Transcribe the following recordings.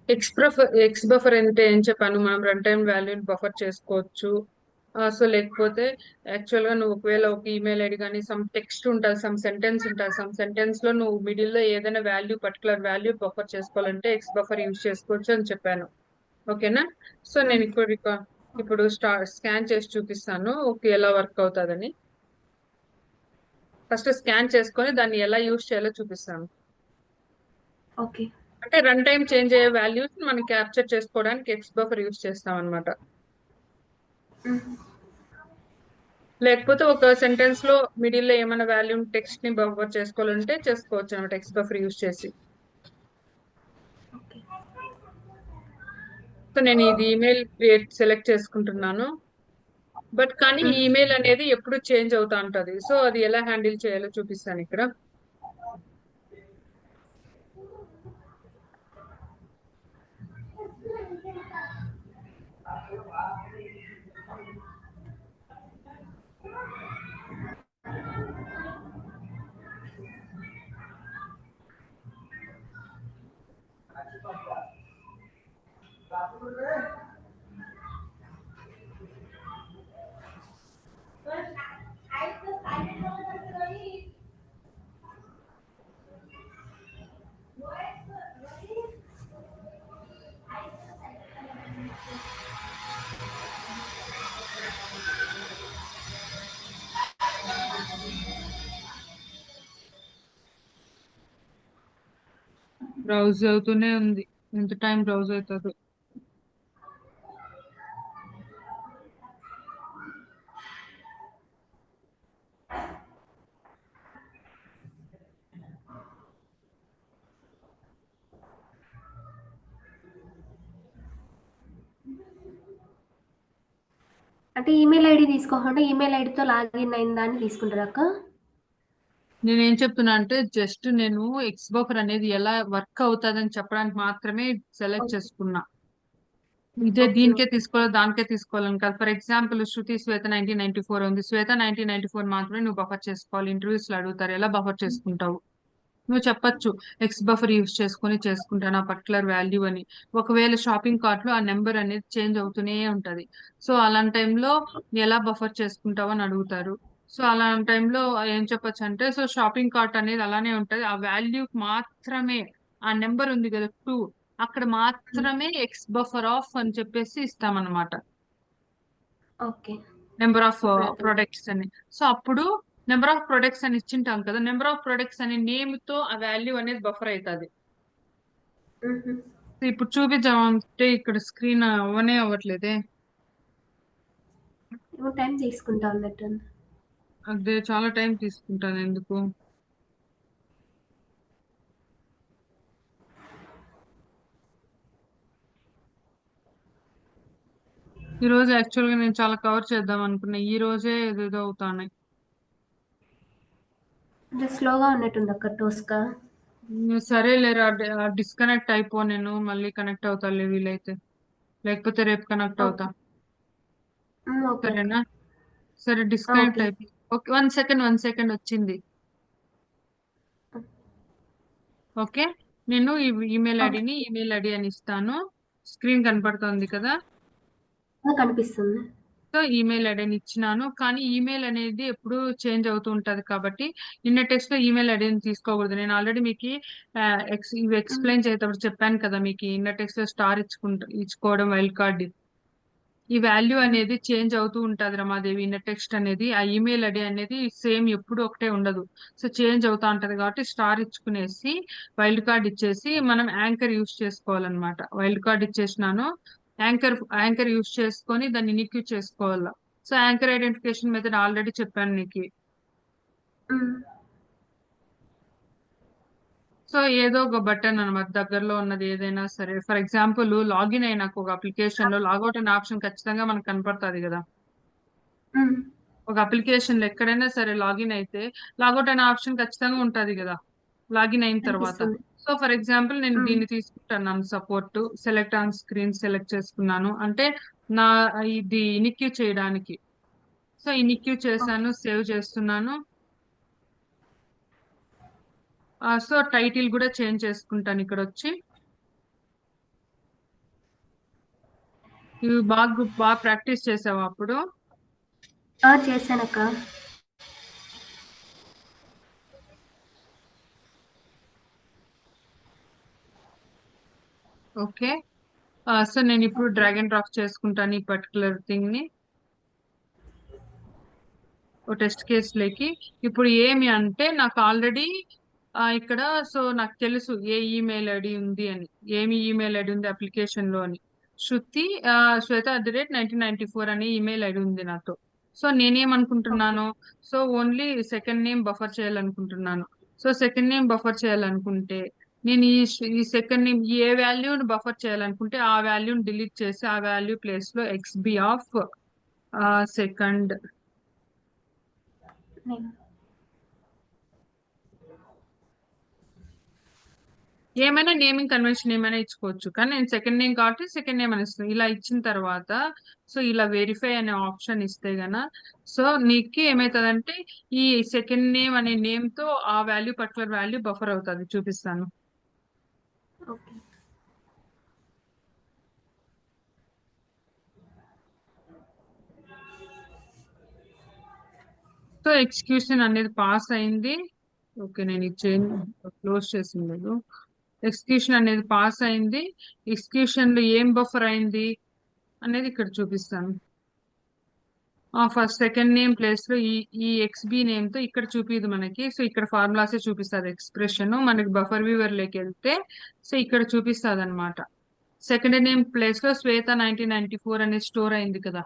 X buffer అంటే ఏం చెప్పాను, మనం రన్ టైమ్ వాల్యూని బఫర్ చేసుకోవచ్చు. సో లేకపోతే యాక్చువల్ గా నువ్వు ఒకవేళ ఒక ఈమెయిల్ ఐడి కానీ సమ్ టెక్స్ట్ ఉంటుంది, సమ్ సెంటెన్స్ లో నువ్వు మిడిల్ లో ఏదైనా పర్టికులర్ వాల్యూ బఫర్ చేసుకోవాలంటే ఎక్స్ బఫర్ యూజ్ చేసుకోవచ్చు అని చెప్పాను. ఓకేనా? సో నేను హ్మ్. ఇప్పుడు స్కాన్ చేసి చూపిస్తాను ఓకే ఎలా వర్క్ అవుతుందని. ఫస్ట్ స్కాన్ చేసుకొని దాన్ని ఎలా యూజ్ చేయాలో చూపిస్తాను. ఓకే. అంటే రన్ టైం చేంజ్ అయ్యే వాల్యూస్ మనం క్యాప్చర్ చేసుకోవడానికి ఎక్స్ బఫర్ యూజ్ చేస్తాం అనమాట. హుహు. లేకపోతే ఒక సెంటెన్స్ లో మిడిల్ లో ఏమైనా వాల్యూ టెక్స్ట్ ని బఫర్ చేసుకోవాలంటే చేసుకోవచ్చు అనమాట ఎక్స్ బఫర్ యూజ్ చేసి. ఓకే. సో నేను ఇది ఈమెయిల్ సెలెక్ట్ చేసుకుంటున్నాను. బట్ కానీ ఈ హ్మ్. ఈమెయిల్ అనేది ఎప్పుడు చేంజ్ అవుతా ఉంటది. సో అది ఎలా హ్యాండిల్ చేయాలో చూపిస్తాను ఇక్కడ. బ్రౌజ్ అవుతూనే ఉంది, ఎంత టైం బ్రౌజ్ అవుతుంది. అంటే ఈమెయిల్ ఐడి తీసుకోకుండా ఈమెయిల్ ఐడితో లాగిన్ అయిన దాన్ని తీసుకుంటారా అక్క? నేనేం చెప్తున్నా అంటే జస్ట్ నేను ఎక్స్ బఫర్ అనేది ఎలా వర్క్ అవుతుందని చెప్పడానికి మాత్రమే సెలెక్ట్ ఓకే. చేసుకున్నా. ఇదే ఓకే. దీనికే ఓకే. తీసుకోవాలి దానికే తీసుకోవాలని కాదు. ఫర్ ఎగ్జాంపుల్ శృతి శ్వేత 1994 ఉంది, శ్వేత 1994 మాత్రమే నువ్వు బఫర్ చేసుకోవాలి. ఇంటర్వ్యూస్ లో అడుగుతారు ఎలా బఫర్ చేసుకుంటావు. నువ్వు చెప్పొచ్చు ఎక్స్ బఫర్ యూస్ చేసుకొని చేసుకుంటాను ఆ పర్టికులర్ వాల్యూ అని. ఒకవేళ షాపింగ్ కార్ట్ లో ఆ నెంబర్ అనేది చేంజ్ అవుతూనే ఉంటది. సో అలాంటి టైంలో ఎలా బఫర్ చేసుకుంటావు అని అడుగుతారు. సో అలాంటి టైంలో ఏం చెప్పొచ్చు అంటే, సో షాపింగ్ కార్ట్ అనేది అలానే ఉంటది, ఆ వాల్యూ మాత్రమే ఆ నెంబర్ ఉంది కదా 2, అక్కడ హ్మ్. మాత్రమే ఎక్స్ బఫర్ ఆఫ్ అని చెప్పేసి ఇస్తామన్నమాట. ఓకే. నెంబర్ ఆఫ్ ఇప్పుడు అర్థమైంది. ప్రొడక్ట్స్ అని. సో అప్పుడు నెంబర్ ఆఫ్ ప్రొడక్ట్స్ అని ఇచ్చింటాం కదా, నెంబర్ ఆఫ్ ప్రొడక్ట్స్ అనే నేమ్ తో ఆ వాల్యూ అనేది బఫర్ అవుతుంది. హుహు. ఇప్పుడు చూపించామంటే ఇక్కడ స్క్రీన్ అవ్వనే అవ్వట్లేదే. ఏమో టైం తీసుకుంటా అన్నట్టుంది. అదే చాలా టైం తీసుకుంటాను ఎందుకు. ఈ రోజు యాక్చువల్ గా నేను చాలా కవర్ చేద్దాం అనుకున్నా, ఈ రోజే ఏదేదో అవుతాయి. కొంచెం స్లోగా ఉన్నట్టుంది అక్క టోస్‌కా. సరే లేరా, డిస్కనెక్ట్ అయిపో, నేను మళ్ళీ కనెక్ట్ అవుతాలే వీలైతే, లేకపోతే రేపు కనెక్ట్ అవుతా. ఓకే. హ్మ్. ఓకే అక్క. సరేనా? సరే ఆ! Disconnect okay. అయిపోయి ఓకే, 1 సెకండ్ వచ్చింది. ఓకే, నేను ఈ ఓకే. ఈమెయిల్ ఐడి అని ఇస్తాను. స్క్రీన్ కనపడుతుంది కదా. ఆ! కనిపిస్తుంది. సో ఈమెయిల్ ఐడిని ఇచ్చినాను, కానీ ఈమెయిల్ అనేది ఎప్పుడు చేంజ్ అవుతూ ఉంటది కాబట్టి నిన్న టెక్స్ట్ లో ఈమెయిల్ ఐడిని తీసుకోకూడదు. నేను ఆల్రెడీ మీకు ఇవి హ్మ్. ఎక్స్ప్లెయిన్ చేసేటప్పుడు చెప్పాను కదా, మీకు ఇన్న టెక్స్ట్ లో స్టార్ ఇచ్చుకోవడం వైల్డ్ కార్డ్. ఈ వాల్యూ హ్మ్. అనేది చేంజ్ అవుతూ ఉంటది రమాదేవి. ఇన్న టెక్స్ట్ అనేది ఆ ఈమెయిల్ ఐడి అనేది సేమ్ ఎప్పుడు ఒకటే ఉండదు. సో చేంజ్ అవుతా ఉంటది కాబట్టి స్టార్ ఇచ్చుకునేసి వైల్డ్ కార్డ్ ఇచ్చేసి మనం యాంకర్ యూస్ చేసుకోవాలన్నమాట. వైల్డ్ కార్డ్ ఇచ్చేసినాను. యాంకర్ యూస్ చేసుకొని దాన్ని ఇనిక్యూ చేసుకోవాలా. So anchor identification method already చెప్పాను నీకు. హ్మ్. సో ఏదో ఒక బటన్ అనమాట, దగ్గరలో ఉన్నది ఏదైనా సరే. ఫర్ ఎగ్జాంపుల్ లాగిన్ అయినాక ఒక అప్లికేషన్ లో లాగౌట్ అనే ఆప్షన్ ఖచ్చితంగా మనకు కనపడుతుంది కదా. హ్మ్. ఒక అప్లికేషన్ లో ఎక్కడైనా సరే లాగిన్ అయితే లాగౌట్ అనే ఆప్షన్ ఖచ్చితంగా ఉంటది కదా లాగిన్ అయిన తర్వాత. కనిపిస్తుంది. సో ఫర్ ఎగ్జాంపుల్ నేను హ్మ్. దీన్ని తీసుకుంటున్నాను, support select on screen select చేసుకున్నాను అంటే నా ఇది ఇనిక్యూ చేయడానికి. So ఇనిక్యూ okay. చేశాను, సేవ్ చేస్తున్నాను. సో టైటిల్ కూడా చేంజ్ చేసుకుంటాను ఇక్కడ వచ్చి. ఇవి బాగా ప్రాక్టీస్ చేసావా అప్పుడు? చేశానక్క. ఓకే. సో నేను ఇప్పుడు డ్రాగ్ అండ్ డ్రాప్ చేసుకుంటాను ఈ పర్టికులర్ థింగ్ ని ఓ టెస్ట్ కేసులోకి. ఇప్పుడు ఏమి అంటే నాకు ఆల్రెడీ ఇక్కడ సో నాకు తెలుసు ఏ ఈమెయిల్ ఐడి ఉంది అని. ఏమి ఈమెయిల్ ఐడి ఉంది అప్లికేషన్ లో అని. శృతి శ్వేత@1994 అనే ఈమెయిల్ ఐడి ఉంది నాతో. So okay. నేనేమనుకుంటున్నాను, so only second name buffer చేయాలనుకుంటున్నాను. సో సెకండ్ నేమ్ బఫర్ చేయాలనుకుంటే నేను ఈ సెకండ్ నేమ్ ఏ వాల్యూని బఫర్ చేయాలనుకుంటే ఆ వాల్యూని డిలీట్ చేసి ఆ వాల్యూ ప్లేస్ లో ఎక్స్బి ఆఫ్ సెకండ్ నేను ఏమైనా నేమింగ్ కన్వెన్షన్ ఏమైనా ఇచ్చుకోవచ్చు. కానీ నేను సెకండ్ నేమ్ కాబట్టి సెకండ్ నేమ్ అని ఇస్తాను. ఇలా ఇచ్చిన తర్వాత సో ఇలా వెరిఫై అనే ఆప్షన్ ఇస్తే గన సో నీకు ఏమవుతుందంటే ఈ సెకండ్ నేమ్ అనే నేమ్ తో ఆ వాల్యూ పర్టికులర్ వాల్యూ బఫర్ అవుతుంది. చూపిస్తాను. ఓకే. సో ఎగ్జిక్యూషన్ అనేది పాస్ అయింది. ఓకే, నేను ఈ చైన్ క్లోజ్ చేసింది లేదు. ఎగ్జిక్యూషన్ అనేది పాస్ అయింది. ఎగ్జిక్యూషన్ లో ఏం బఫర్ అయింది అనేది ఇక్కడ చూపిస్తాను. ఫస్ట్ సెకండ్ నేమ్ ప్లేస్ లో ఈ ఎక్స్బి నేమ్ తో ఇక్కడ చూపిదు మనకి. సో ఇక్కడ ఫార్ములాసే చూపిస్తుంది ఎక్స్ప్రెషన్. మనకి బఫర్ వ్యూవర్ లోకి వెళ్తే సో ఇక్కడ చూపిస్తుంది అనమాట. సెకండ్ నేమ్ ప్లేస్ లో శ్వేత 1994 అనేది స్టోర్ అయింది కదా.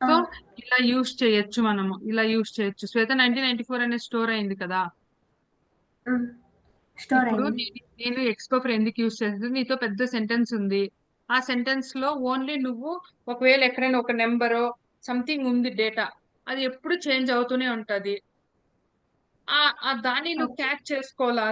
సో ఇలా యూస్ చేయొచ్చు, మనము ఇలా యూస్ చేయొచ్చు. శ్వేత 1994 అనేది స్టోర్ అయింది కదా. స్టోర్ ఇప్పుడు అయింది. నేను ఎక్స్ బఫర్ ఎందుకు యూస్ చేస్తుంది, నీతో పెద్ద సెంటెన్స్ ఉంది. ఆ సెంటెన్స్ లో ఓన్లీ నువ్వు ఒకవేళ ఎక్కడైనా ఒక నెంబరో సంథింగ్ ఉంది డేటా, అది ఎప్పుడు చేంజ్ అవుతూనే ఉంటది. ఆ దాన్ని నువ్వు ఓకే. క్యాచ్ చేసుకోవాలి.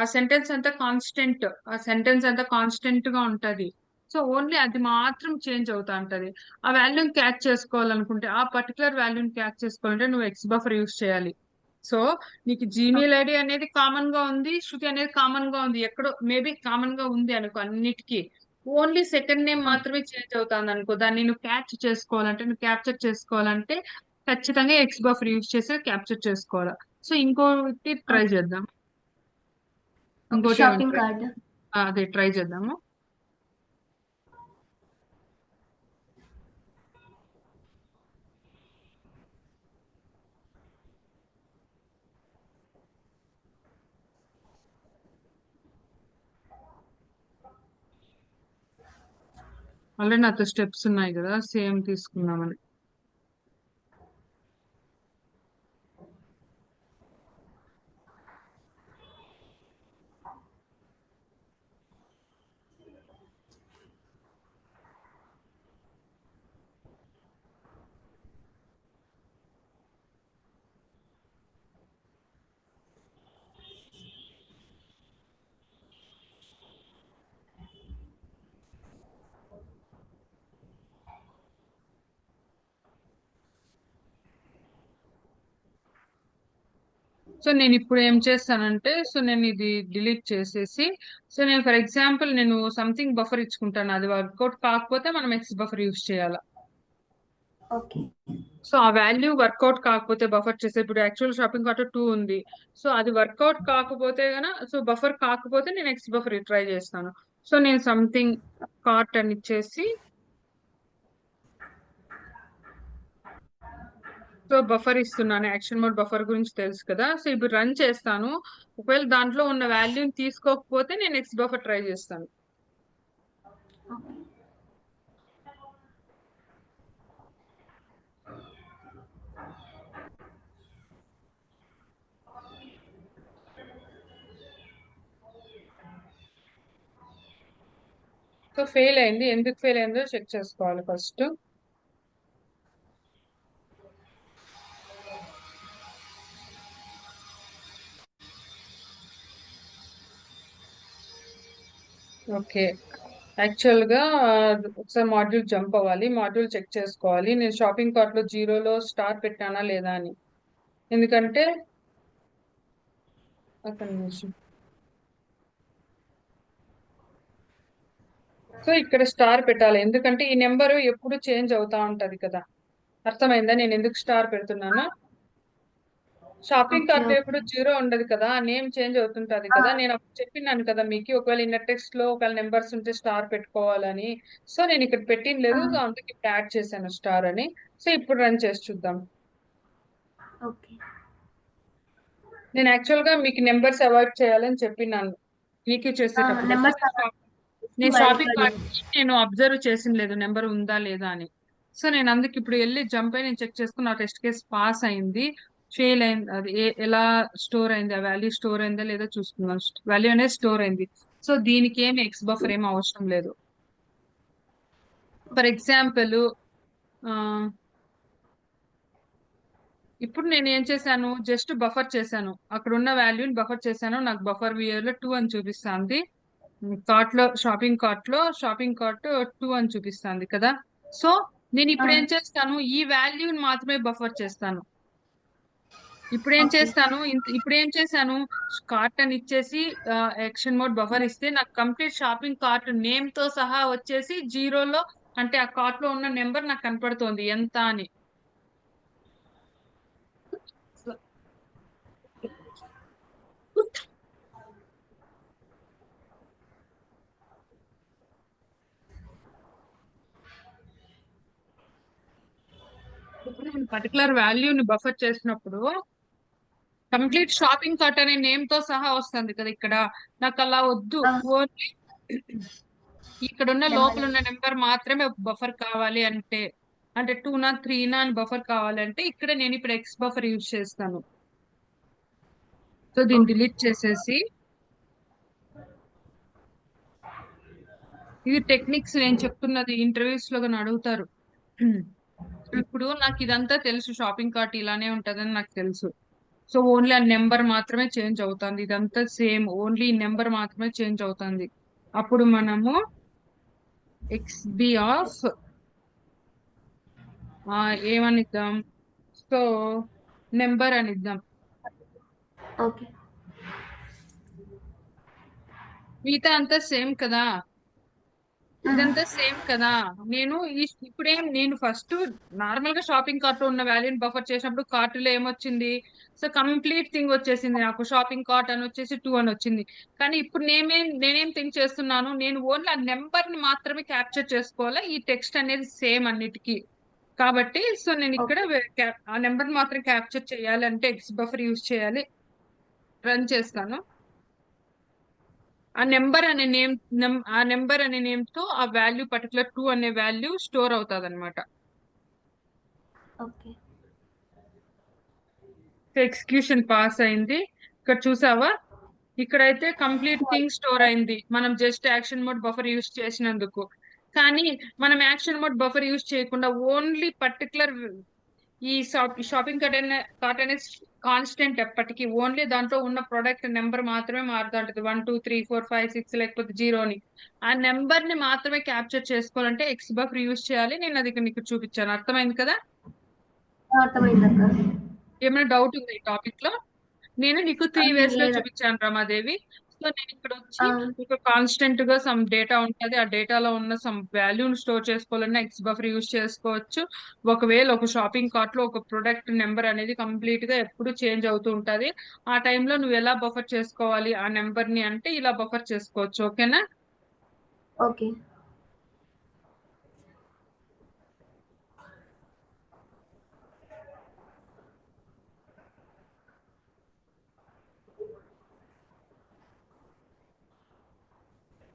ఆ సెంటెన్స్ అంతా కాన్స్టెంట్, ఆ సెంటెన్స్ అంతా కాన్స్టెంట్ గా ఉంటది. సో ఓన్లీ అది మాత్రం చేంజ్ అవుతా ఉంటది. ఆ వాల్యూని క్యాచ్ చేసుకోవాలనుకుంటే, ఆ పర్టికులర్ వాల్యూని క్యాచ్ చేసుకోవాలంటే నువ్వు ఎక్స్ బఫర్ యూస్ చేయాలి. సో నీకు జీమెయిల్ ఐడి అనేది కామన్ గా ఉంది, శృతి అనేది కామన్ గా ఉంది, ఎక్కడో మేబీ కామన్ గా ఉంది అనుకో అన్నిటికీ. ఓన్లీ సెకండ్ నేమ్ మాత్రమే చేంజ్ అవుతుంది అనుకో, దాన్ని నువ్వు క్యాచ్ చేసుకోవాలంటే, నువ్వు క్యాప్చర్ చేసుకోవాలంటే ఖచ్చితంగా ఎక్స్ బఫర్ యూస్ చేసి క్యాప్చర్ చేసుకోవాలి. సో ఇంకోటి ట్రై ఓకే. చేద్దాం. ఓకే. ఇంకోటి ఏమైనా షాపింగ్ ట్రై, కార్డ్. అదే ట్రై చేద్దాము. ఆల్రెడీ నాతో స్టెప్స్ ఉన్నాయి కదా, సేమ్ తీసుకుందామని. సో నేను ఇప్పుడు ఏం చేస్తానంటే, సో నేను ఇది డిలీట్ చేసేసి, సో నేను ఫర్ ఎగ్జాంపుల్ నేను సంథింగ్ బఫర్ ఇచ్చుకుంటాను, అది వర్కౌట్ కాకపోతే మనం ఎక్స్ బఫర్ యూస్ చేయాలి. ఓకే. సో ఆ వాల్యూ వర్కౌట్ కాకపోతే బఫర్ చేసే, ఇప్పుడు యాక్చువల్ షాపింగ్ కార్ట్ 2 ఉంది. సో అది వర్కౌట్ కాకపోతే గన, సో బఫర్ కాకపోతే నేను ఎక్స్ బఫర్ ట్రై చేస్తాను. సో నేను సంథింగ్ కార్ట్ అని ఇచ్చేసి, సో బఫర్ ఇస్తున్నాను. యాక్షన్ మోడ్ బఫర్ గురించి తెలుసు కదా. సో ఇప్పుడు రన్ చేస్తాను. ఒకవేళ దాంట్లో ఉన్న వాల్యూని తీసుకోకపోతే నేను ఎక్స్ బఫర్ ట్రై చేస్తాను. ఓకే. సో ఫెయిల్ అయింది. ఎందుకు ఫెయిల్ అయిందో చెక్ చేసుకోవాలి ఫస్ట్. ఓకే, యాక్చువల్ గా ఒకసారి మాడ్యూల్ జంప్ అవ్వాలి, మాడ్యూల్ చెక్ చేసుకోవాలి నేను షాపింగ్ కార్ట్ లో జీరోలో స్టార్ పెట్టానా లేదా అని. ఎందుకంటే ఒక నిమిషం. సో ఇక్కడ స్టార్ పెట్టాలి, ఎందుకంటే ఈ నెంబర్ ఎప్పుడు చేంజ్ అవుతా ఉంటది కదా. అర్థమైందా నేను ఎందుకు స్టార్ పెడుతున్నాను? Shopping okay. కార్ట్ లో ఎప్పుడు ఓకే. జీరో ఉండదు కదా, నేమ్ చేంజ్ అవుతుంటది ఆ! కదా. నేను అప్పుడు చెప్పినాను కదా మీకు, ఒకవేళ ఇన్నర్ టెక్స్ట్ లో ఒకవేళ నెంబర్స్ ఉంటే స్టార్ పెట్టుకోవాలని. సో నేను ఇక్కడ పెట్టిన ఆ! లేదు, సో అందుకే ఇప్పుడు యాడ్ చేశాను స్టార్ అని. సో ఇప్పుడు రన్ చేసి చూద్దాం. ఓకే. నేను యాక్చువల్ గా మీకు నెంబర్స్ అవాయిడ్ చేయాలని చెప్పినాను మీకు చేసేటప్పుడు. సో నెంబర్స్ నేను షాపింగ్ మైండ్‌లో కార్ట్ నేను అబ్జర్వ్ చేసిన లేదు నెంబర్ ఉందా లేదా అని. సో నేను అందుకు ఇప్పుడు వెళ్ళి జంప్ అయి నేను చెక్ చేసుకుని నా టెస్ట్ కేసు పాస్ అయింది, ఫెయిల్ అయింది, అది ఎలా స్టోర్ అయింది, ఆ వాల్యూ స్టోర్ అయిందా లేదా చూసుకున్నాను. వాల్యూ అనేది స్టోర్ అయింది. సో దీనికి ఏమి ఎక్స్ బఫర్ ఏం అవసరం లేదు. ఫర్ ఎగ్జాంపుల్ ఇప్పుడు నేను ఏం చేశాను, జస్ట్ బఫర్ చేశాను, అక్కడ ఉన్న వాల్యూని బఫర్ చేశాను, నాకు బఫర్ వియర్ లో 2 అని చూపిస్తుంది. షాపింగ్ కార్ట్ 2 అని చూపిస్తుంది కదా. సో నేను ఇప్పుడు ఏం చేస్తాను, ఈ వాల్యూని మాత్రమే బఫర్ చేస్తాను. ఓకే. ఇప్పుడు ఏం చేశాను, కార్ట్ అని ఇచ్చేసి యాక్షన్ మోడ్ బఫర్ ఇస్తే నాకు కంప్లీట్ షాపింగ్ కార్ట్ నేమ్ తో సహా వచ్చేసి జీరోలో, అంటే ఆ కార్ట్ లో ఉన్న నెంబర్ నాకు కనపడుతోంది ఎంత అని. ఇప్పుడు నేను పర్టికులర్ వాల్యూని బఫర్ చేసినప్పుడు కంప్లీట్ షాపింగ్ కార్ట్ అనే నేమ్ తో సహా వస్తుంది కదా ఇక్కడ. నాకు అలా వద్దు, ఆ! ఓన్లీ ఇక్కడ ఉన్న నెంబర్. లోపల ఉన్న నెంబర్ మాత్రమే బఫర్ కావాలి అంటే, అంటే 2నా 3నా అని బఫర్ కావాలంటే ఇక్కడ నేను ఇప్పుడు ఎక్స్ బఫర్ యూజ్ చేస్తాను. సో దీన్ని ఓకే. డిలీట్ చేసేసి, ఇది టెక్నిక్స్ నేను చెప్తున్నది ఇంటర్వ్యూస్ లో కానీ అడుగుతారు. ఇప్పుడు నాకు ఇదంతా తెలుసు, షాపింగ్ కార్ట్ ఇలానే ఉంటదని నాకు తెలుసు. సో ఓన్లీ ఆ నెంబర్ మాత్రమే చేంజ్ అవుతుంది, ఇదంతా సేమ్, ఓన్లీ నెంబర్ మాత్రమే చేంజ్ అవుతుంది. అప్పుడు మనము ఎక్స్బి ఆఫ్ ఏమనిద్దాం, సో నెంబర్ అని ఇద్దాం. ఓకే. మిగతా అంతా సేమ్ కదా, ఇదంతా సేమ్ కదా. నేను నేను ఫస్ట్ నార్మల్ గా షాపింగ్ కార్ట్ లో ఉన్న వాల్యూని బఫర్ చేసినప్పుడు కార్ట్ లో ఏమొచ్చింది, సో కంప్లీట్ థింగ్ వచ్చేసింది నాకు, షాపింగ్ కార్ట్ అని వచ్చేసి 2 అని వచ్చింది. కానీ ఇప్పుడు నేనేం థింక్ చేస్తున్నాను, నేను ఓన్లీ ఆ నెంబర్ ని మాత్రమే క్యాప్చర్ చేసుకోవాలా, ఈ టెక్స్ట్ అనేది సేమ్ అన్నిటికీ. కాబట్టి సో నేను ఇక్కడ ఓకే. ఆ నెంబర్ మాత్రం క్యాప్చర్ చేయాలి అంటే ఎక్స్ బఫర్ యూజ్ చేయాలి. రన్ చేస్తాను. ఆ నెంబర్ అనే నేమ్ తో ఆ వాల్యూ పర్టికులర్ 2 అనే వాల్యూ స్టోర్ అవుతుంది అనమాట. ఓకే. ఎగ్జిక్యూషన్ పాస్ అయింది. ఇక్కడ చూసావా, ఇక్కడైతే కంప్లీట్ థింగ్ స్టోర్ అయింది మనం just action mode buffer use చేసినందుకు. కానీ మనం యాక్షన్ మోడ్ బఫర్ యూజ్ చేయకుండా ఓన్లీ పర్టికులర్ ఈ షాపింగ్ కార్ట్ అనేది కాన్స్టెంట్, ఎప్పటికీ ఓన్లీ దాంట్లో ఉన్న ప్రొడక్ట్ నెంబర్ మాత్రమే మారుతూ ఉంటుంది, 1 2 3 4 5 6 లేకపోతే 0 అని. ఆ నెంబర్ ని మాత్రమే క్యాప్చర్ చేసుకోవాలంటే ఎక్స్ బఫర్ యూజ్ చేయాలి. నేను అది నీకు చూపించాను, అర్థమైంది కదా. అర్థమైందక్క. ఏమైనా డౌట్ ఉంది ఈ టాపిక్ లో? నేను నీకు 3 వేస్ లో లేదక్క. చూపించాను రమాదేవి. సో నేను ఇక్కడ వచ్చి ఆ! ఒక కాన్స్టెంట్ గా సమ్ డేటా ఉంటది, ఆ డేటాలో ఉన్న సమ్ వాల్యూని స్టోర్ చేసుకోవాలన్నా ఎక్స్ బఫర్ యూజ్ చేసుకోవచ్చు. ఒకవేళ ఒక షాపింగ్ కార్ట్ లో ఒక ప్రొడక్ట్ నెంబర్ అనేది కంప్లీట్ గా ఎప్పుడు చేంజ్ అవుతూ ఉంటది, ఆ టైంలో నువ్వు ఎలా బఫర్ చేసుకోవాలి ఆ నెంబర్ ని అంటే ఇలా బఫర్ చేసుకోవచ్చు. ఓకేనా? ఓకే.